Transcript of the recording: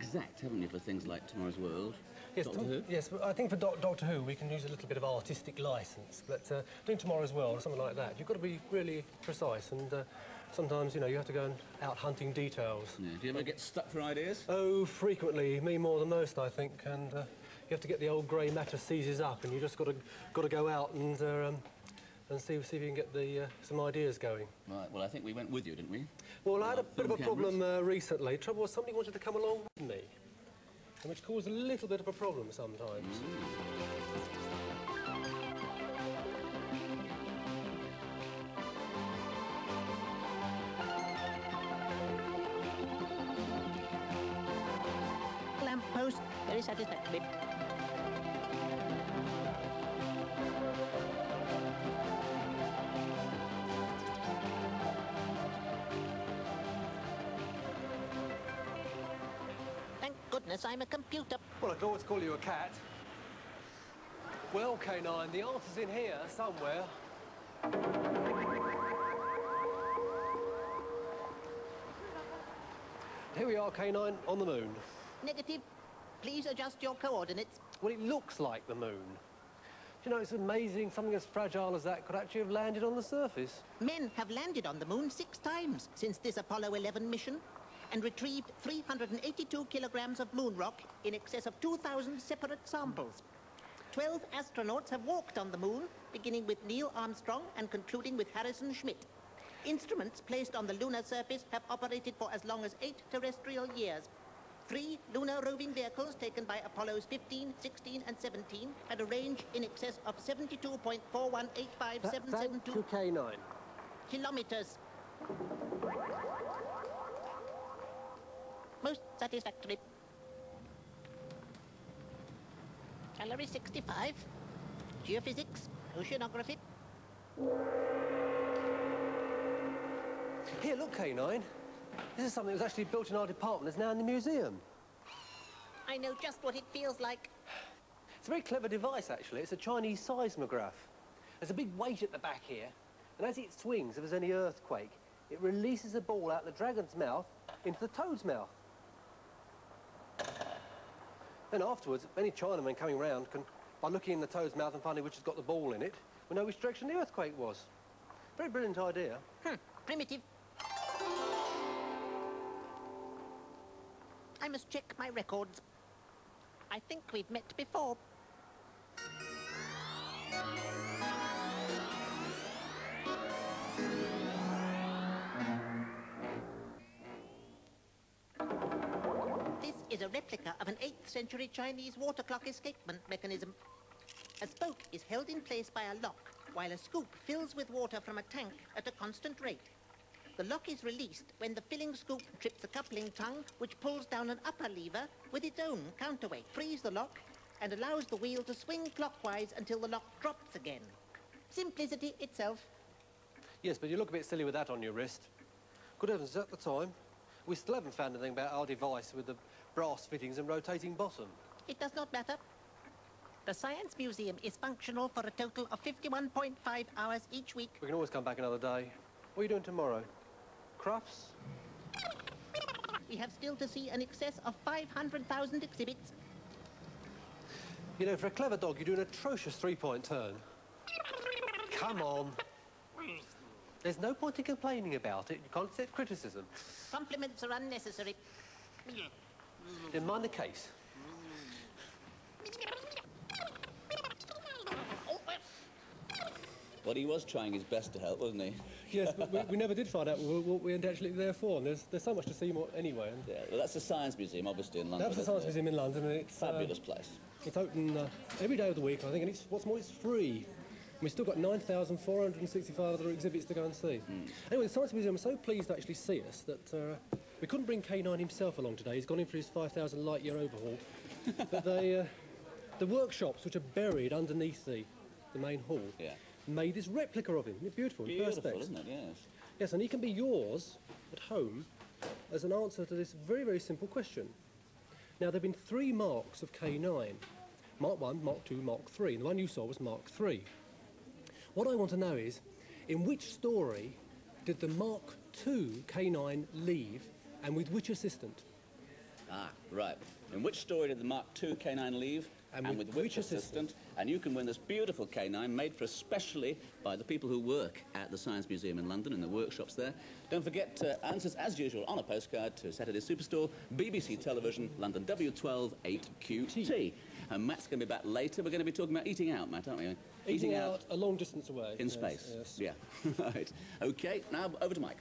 exact, haven't you, for things like Tomorrow's World? Yes, Doctor Who? Yes, I think for Doctor Who we can use a little bit of artistic licence, but doing Tomorrow's World or something like that, you've got to be really precise, and sometimes, you know, you have to go out hunting details. Yeah. Do you ever get stuck for ideas? Oh, frequently. Me more than most, I think, and you have to get the old grey matter seizes up, and you just got to go out and see if you can get some ideas going. Right, well, I think we went with you, didn't we? Well, I had a bit of a problem recently. Trouble was, somebody wanted to come along with me, and which caused a little bit of a problem sometimes. Lamppost, very satisfactory. Goodness, I'm a computer. Well, I could always call you a cat. Well, K9, the answer's in here somewhere. Here we are, K9, on the moon. Negative. Please adjust your coordinates. Well, it looks like the moon. Do you know, it's amazing something as fragile as that could actually have landed on the surface. Men have landed on the moon 6 times since this Apollo 11 mission, and retrieved 382 kilograms of moon rock in excess of 2,000 separate samples. 12 astronauts have walked on the moon, beginning with Neil Armstrong and concluding with Harrison Schmitt. Instruments placed on the lunar surface have operated for as long as 8 terrestrial years. 3 lunar roving vehicles taken by Apollos 15, 16 and 17 had a range in excess of 72.4185772 K9. kilometers. Most satisfactory. Gallery 65. Geophysics, oceanography. Here, look, K9. This is something that was actually built in our department. It's now in the museum. I know just what it feels like. It's a very clever device, actually. It's a Chinese seismograph. There's a big weight at the back here, and as it swings, if there's any earthquake, it releases a ball out the dragon's mouth into the toad's mouth. Then afterwards, any Chinaman coming round can, by looking in the toad's mouth and finding which has got the ball in it, will know which direction the earthquake was. Very brilliant idea. Primitive. I must check my records. I think we've met before. Is a replica of an 8th century Chinese water clock escapement mechanism. A spoke is held in place by a lock, while a scoop fills with water from a tank at a constant rate. The lock is released when the filling scoop trips a coupling tongue, which pulls down an upper lever with its own counterweight, frees the lock, and allows the wheel to swing clockwise until the lock drops again. Simplicity itself. Yes, but you look a bit silly with that on your wrist. Good heavens, at the time, we still haven't found anything about our device with the brass fittings and rotating bottom. It does not matter. The Science Museum is functional for a total of 51.5 hours each week. We can always come back another day. What are you doing tomorrow? Crufts? We have still to see an excess of 500,000 exhibits. You know, for a clever dog, you do an atrocious three-point turn. Come on. There's no point in complaining about it. You can't accept criticism. Compliments are unnecessary. Then mind the case. Well, he was trying his best to help, wasn't he? Yes, but we never did find out what we were actually there for. And there's so much to see more anyway. And yeah, well, that's the Science Museum, obviously, in London. that's the Science Museum in London, and it's fabulous place. It's open every day of the week, I think, and it's what's more, it's free. And we've still got 9,465 other exhibits to go and see. Anyway, the Science Museum was so pleased to actually see us that we couldn't bring K9 himself along today. He's gone in for his 5,000 light-year overhaul. But the workshops, which are buried underneath the main hall, made this replica of him. Isn't it beautiful? Beautiful, isn't it? Yes. Yes, and he can be yours at home as an answer to this very, very simple question. Now, there have been 3 marks of K9. Mark 1, Mark 2, Mark 3. And the one you saw was Mark 3. What I want to know is, in which story did the Mark 2 K9 leave, and with which assistant? Ah. Right. In which story did the Mark II K9 leave? And with which assistant? And you can win this beautiful K9 made for especially by the people who work at the Science Museum in London, in the workshops there. Don't forget answers, as usual, on a postcard to Saturday Superstore, BBC Television, London W12 8QT. And Matt's going to be back later. We're going to be talking about eating out, Matt, aren't we? Eating out a long distance away. In space. Yes. Yeah. Right. OK, now over to Mike.